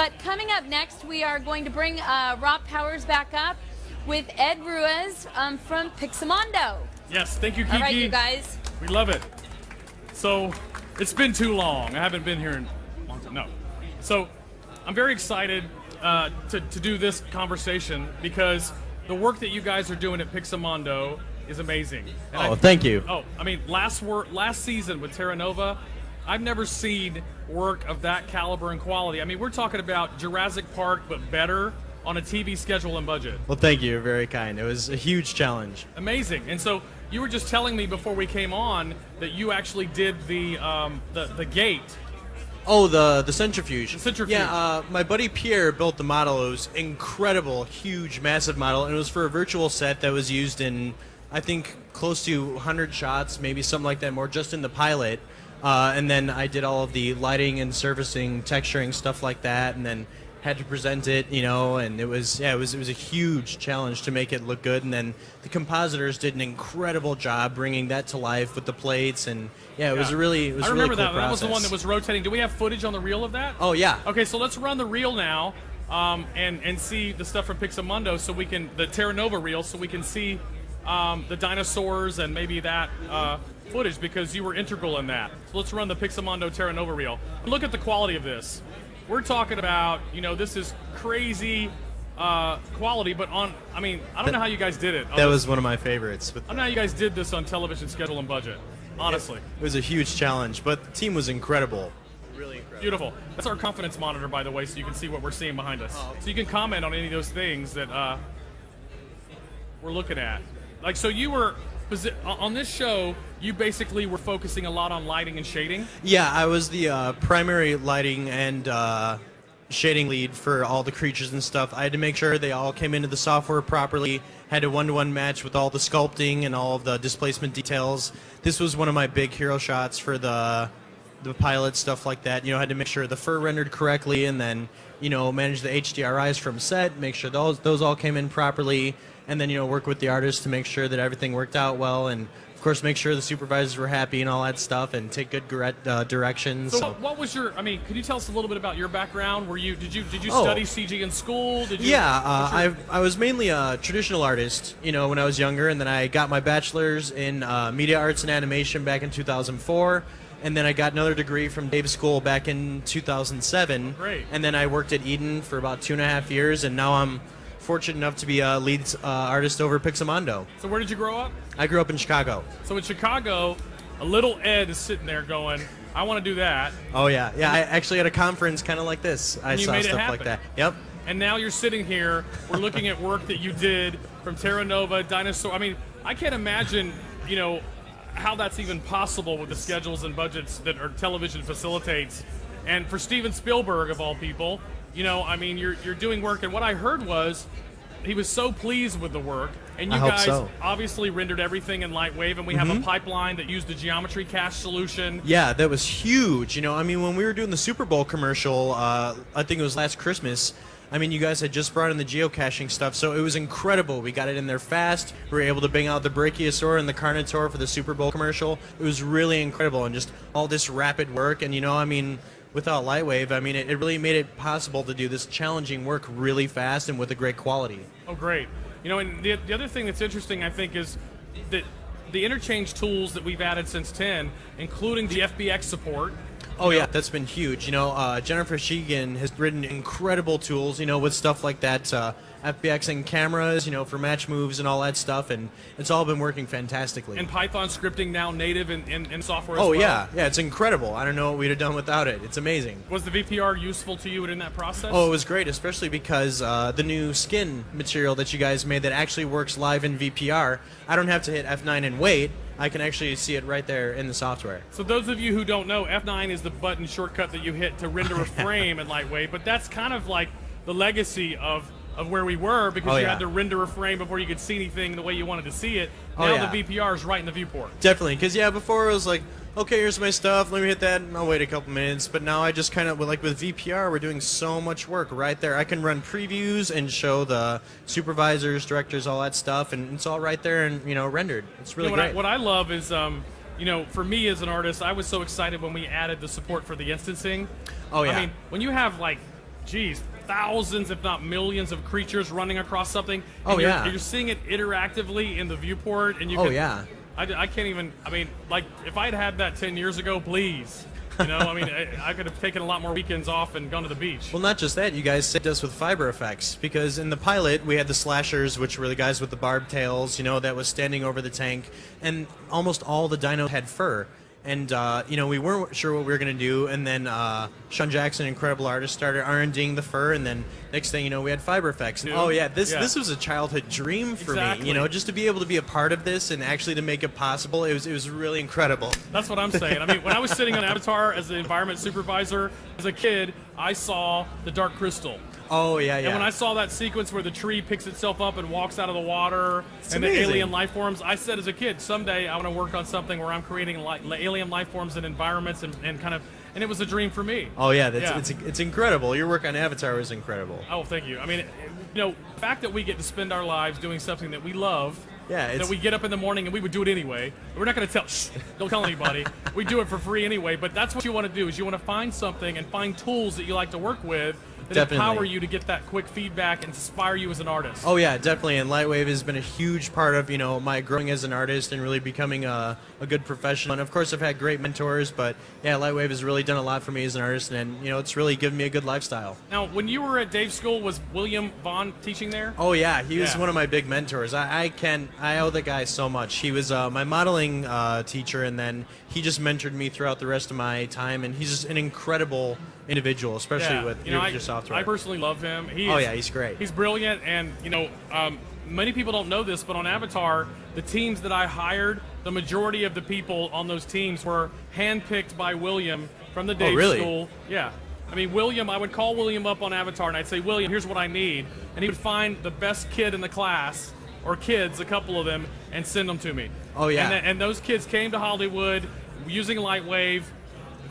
But coming up next, we are going to bring Raw Powers back up with Ed Ruiz from Pixomondo. Yes, thank you, Kiki. All right, you guys. We love it. So, it's been too long. I haven't been here in a long time. No. So, I'm very excited to do this conversation because the work that you guys are doing at Pixomondo is amazing. And thank you. I mean, last season with Terra Nova, I've never seen work of that caliber and quality. I mean, we're talking about Jurassic Park, but better on a TV schedule and budget. Well, thank you. You're very kind. It was a huge challenge. Amazing. And so you were just telling me before we came on that you actually did the gate. Oh, the centrifuge. The centrifuge. Yeah, my buddy Pierre built the model. It was incredible, huge, massive model, and it was for a virtual set that was used in, I think, close to 100 shots, maybe something like that, more just in the pilot. And then I did all of the lighting and surfacing, texturing, stuff like that, and then had to present it, you know, and it was a huge challenge to make it look good. And then the compositors did an incredible job bringing that to life with the plates, and it was a really I remember cool that. process. That was the one that was rotating. Do we have footage on the reel of that? Oh yeah. Okay, so let's run the reel now, and see the stuff from Pixomondo, so we can the Terra Nova reel, so we can see the dinosaurs and maybe that footage, because you were integral in that. So let's run the Pixomondo Terra Nova reel. Look at the quality of this. We're talking about, you know, this is crazy quality, but I mean, I don't know how you guys did it. That was one of my favorites. I don't know how you guys did this on television schedule and budget, honestly. It was a huge challenge, but the team was incredible. Really incredible. Beautiful. That's our confidence monitor, by the way, so you can see what we're seeing behind us. So you can comment on any of those things that we're looking at. Like, so you were, on this show, you basically were focusing a lot on lighting and shading? Yeah, I was the primary lighting and shading lead for all the creatures and stuff. I had to make sure they all came into the software properly, had a one-to-one match with all the sculpting and all of the displacement details. This was one of my big hero shots for the pilot, stuff like that. You know, I had to make sure the fur rendered correctly, and then, you know, manage the HDRIs from set, make sure those all came in properly, and then, you know, work with the artists to make sure that everything worked out well, and of course make sure the supervisors were happy and all that stuff, and take good directions. So what was your, I mean, could you tell us a little bit about your background? Did you study CG in school? I was mainly a traditional artist, you know, when I was younger, and then I got my bachelor's in media arts and animation back in 2004. And then I got another degree from Davis School back in 2007. Great. And then I worked at Eden for about 2.5 years, and now I'm fortunate enough to be a lead artist over at Pixomondo. So where did you grow up? I grew up in Chicago. So in Chicago, a little Ed is sitting there going, I want to do that. Oh yeah, yeah. I actually had a conference kind of like this. I saw stuff like that. Yep. And now you're sitting here. We're looking at work that you did from Terra Nova, Dinosaur. I mean, I can't imagine, you know, how that's even possible with the schedules and budgets that our television facilitates. And for Steven Spielberg, of all people, you know, I mean, you're doing work, and what I heard was he was so pleased with the work, and you guys obviously rendered everything in Lightwave, and we have a pipeline that used the geometry cache solution. Yeah, that was huge. You know, I mean, when we were doing the Super Bowl commercial, I think it was last Christmas, I mean, you guys had just brought in the geocaching stuff, so it was incredible. We got it in there fast. We were able to bang out the Brachiosaur and the Carnotaur for the Super Bowl commercial. It was really incredible, and just all this rapid work. And, you know, I mean, without Lightwave, I mean, it really made it possible to do this challenging work really fast and with a great quality. Oh, great. You know, and the other thing that's interesting, I think, is that the interchange tools that we've added since 10, including the FBX support. Oh yeah, that's been huge. You know, Jennifer Sheegan has written incredible tools, you know, with stuff like that, FBX and cameras, you know, for match moves and all that stuff, and it's all been working fantastically. And Python scripting now native in software as well. Oh yeah, it's incredible. I don't know what we'd have done without it. It's amazing. Was the VPR useful to you in that process? Oh, it was great, especially because the new skin material that you guys made that actually works live in VPR, I don't have to hit F9 and wait. I can actually see it right there in the software. So those of you who don't know, F9 is the button shortcut that you hit to render a frame in Lightwave, but that's kind of like the legacy of where we were, because you had to render a frame before you could see anything the way you wanted to see it. Now the VPR is right in the viewport. Definitely, because before it was like, okay, here's my stuff, let me hit that, and I'll wait a couple minutes. But now I just kind of, like with VPR, we're doing so much work right there. I can run previews and show the supervisors, directors, all that stuff, and it's all right there and, you know, rendered. It's really great. What I love is, you know, for me as an artist, I was so excited when we added the support for the instancing. Oh, yeah. I mean, when you have, like, geez, thousands, if not millions, of creatures running across something. Oh, And yeah. You're seeing it interactively in the viewport, and you. Oh, can, yeah. I can't even. I mean, like, if I'd had that 10 years ago, please. You know, I mean, I could have taken a lot more weekends off and gone to the beach. Well, not just that, you guys saved us with fiber effects, because in the pilot we had the slashers, which were the guys with the barbed tails, you know, that was standing over the tank, and almost all the dinos had fur. And, you know, we weren't sure what we were going to do, and then Sean Jackson, incredible artist, started R&D'ing the fur, and then next thing you know, we had fiber effects. And, oh, yeah, this was a childhood dream for me, you know, just to be able to be a part of this and actually to make it possible. It was really incredible. That's what I'm saying. I mean, when I was sitting on Avatar as the environment supervisor, as a kid, I saw the Dark Crystal. Oh, yeah, yeah. And when I saw that sequence where the tree picks itself up and walks out of the water, and amazing. the alien life forms, I said as a kid, someday I want to work on something where I'm creating alien life forms and environments and kind of, and it was a dream for me. Oh, yeah, it's incredible. Your work on Avatar was incredible. Oh, thank you. I mean, you know, the fact that we get to spend our lives doing something that we love, Yeah, that we get up in the morning and we would do it anyway. We're not going to tell, don't tell anybody. We do it for free anyway, but that's what you want to do, is you want to find something and find tools that you like to work with that Definitely. empower you to get that quick feedback and inspire you as an artist. Oh yeah, definitely. And Lightwave has been a huge part of, you know, my growing as an artist and really becoming a good professional. And of course, I've had great mentors, but yeah, Lightwave has really done a lot for me as an artist, and you know, it's really given me a good lifestyle. Now, when you were at Dave's school, was William Vaughn teaching there? Oh yeah, he was Yeah. one of my big mentors. I owe the guy so much. He was my modeling teacher, and then he just mentored me throughout the rest of my time. And he's just an incredible individual, especially with your software. I personally love him. He's great. He's brilliant, and you know, many people don't know this, but on Avatar, the teams that I hired, the majority of the people on those teams were handpicked by William from the Dave really? School. Yeah. I mean, William, I would call William up on Avatar, and I'd say, William, here's what I need. And he would find the best kid in the class, or kids, a couple of them, and send them to me. Oh, yeah. And those kids came to Hollywood using Lightwave.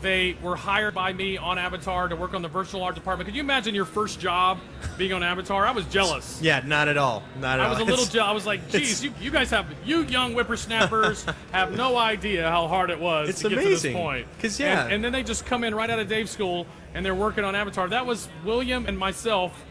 They were hired by me on Avatar to work on the virtual art department. Could you imagine your first job being on Avatar? I was jealous. Yeah, not at all. Not at all. I was a little jealous. I was like, geez, you guys you young whippersnappers have no idea how hard it was to get to this point. 'Cause, yeah. And then they just come in right out of Dave's school, and they're working on Avatar. That was William and myself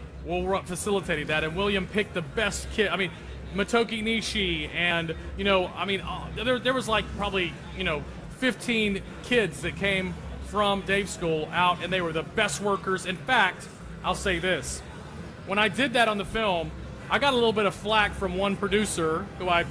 facilitating that, and William picked the best kid. I mean, Matoki Nishi, and, you know, I mean, there was like probably, you know, 15 kids that came from Dave's school out, and they were the best workers. In fact, I'll say this. When I did that on the film, I got a little bit of flack from one producer who I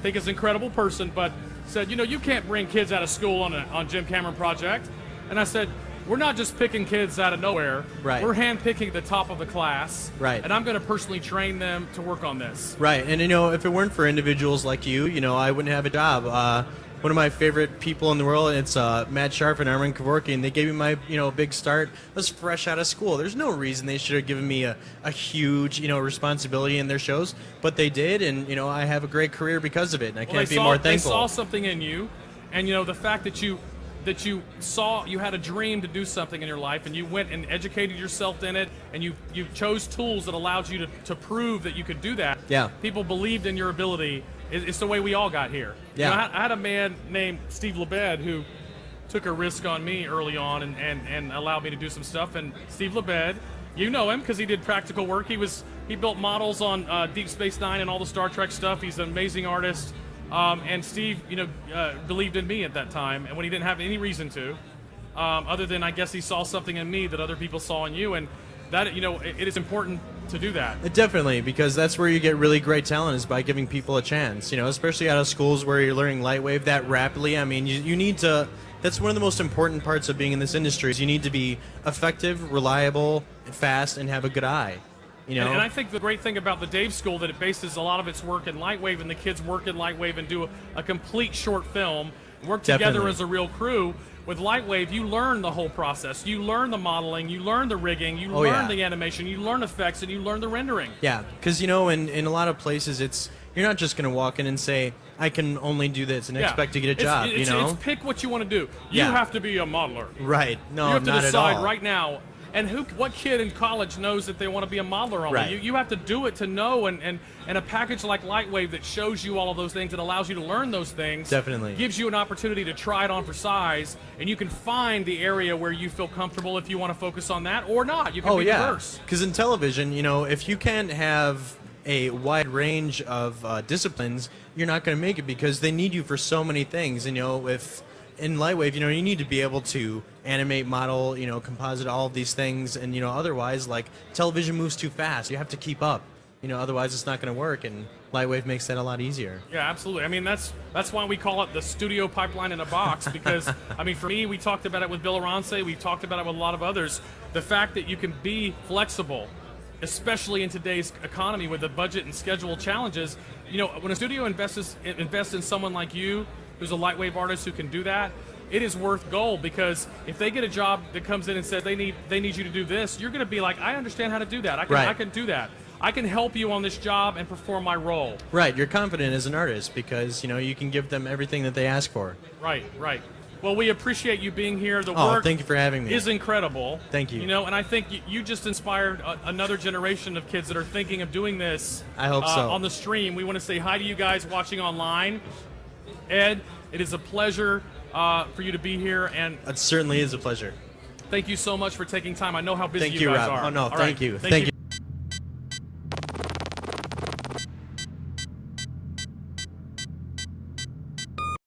think is an incredible person, but said, you know, you can't bring kids out of school on Jim Cameron project. And I said, we're not just picking kids out of nowhere. Right. We're handpicking the top of the class. Right. And I'm going to personally train them to work on this. Right, and you know, if it weren't for individuals like you know, I wouldn't have a job. One of my favorite people in the world, it's Matt Sharp and Armin Kevorkian, and they gave me my, you know, big start. I was fresh out of school. There's no reason they should have given me a huge, you know, responsibility in their shows, but they did, and you know, I have a great career because of it, and I can't be more thankful. They saw something in you, and you know, the fact that you saw you had a dream to do something in your life, and you went and educated yourself in it, and you chose tools that allowed you to prove that you could do that. Yeah. People believed in your ability. It's the way we all got here. Yeah. You know, I had a man named Steve Lebed who took a risk on me early on and allowed me to do some stuff. And Steve Lebed, you know him because he did practical work. He built models on Deep Space Nine and all the Star Trek stuff. He's an amazing artist. And Steve, you know, believed in me at that time, and when he didn't have any reason to, other than I guess he saw something in me that other people saw in you, and that, you know, it is important to do that. Definitely, because that's where you get really great talent, is by giving people a chance, you know, especially out of schools where you're learning Lightwave that rapidly. I mean, you need to, that's one of the most important parts of being in this industry, is you need to be effective, reliable, fast, and have a good eye. You know? And I think the great thing about the Dave School, that it bases a lot of its work in Lightwave, and the kids work in Lightwave and do a complete short film, work together Definitely. as a real crew. With Lightwave, you learn the whole process. You learn the modeling, you learn the rigging, you learn the animation, you learn effects, and you learn the rendering. Yeah, because, you know, in a lot of places, you're not just going to walk in and say, I can only do this and expect to get a job, you know? It's pick what you want to do. You have to be a modeler. Right. No, you have to not at decide all. right now, And what kid in college knows that they want to be a modeler only? Right. You have to do it to know, and a package like Lightwave that shows you all of those things, that allows you to learn those things, Definitely gives you an opportunity to try it on for size, and you can find the area where you feel comfortable if you want to focus on that or not. You can be diverse. Because in television, if you can't have a wide range of disciplines, you're not going to make it, because they need you for so many things. And if in Lightwave, you need to be able to animate, model, composite, all of these things, and otherwise, like, television moves too fast. You have to keep up. Otherwise it's not going to work, and Lightwave makes that a lot easier. Yeah, absolutely. I mean, that's why we call it the studio pipeline in a box, because, I mean, for me, we talked about it with Bill Arance, we talked about it with a lot of others, the fact that you can be flexible, especially in today's economy with the budget and schedule challenges. When a studio invests in someone like you, who's a Lightwave artist who can do that, it is worth gold, because if they get a job that comes in and says they need you to do this, you're going to be like, I understand how to do that. I can do that. I can help you on this job and perform my role. Right, you're confident as an artist because, you can give them everything that they ask for. Right. Well, we appreciate you being here. The work thank you for having me. is incredible. Thank you. And I think you just inspired another generation of kids that are thinking of doing this. I hope so. On the stream. We want to say hi to you guys watching online. Ed, it is a pleasure for you to be here, and It certainly is a pleasure. thank you so much for taking time. I know how busy Thank you you, guys Rob. are. Oh, no, All thank right. you. Thank you.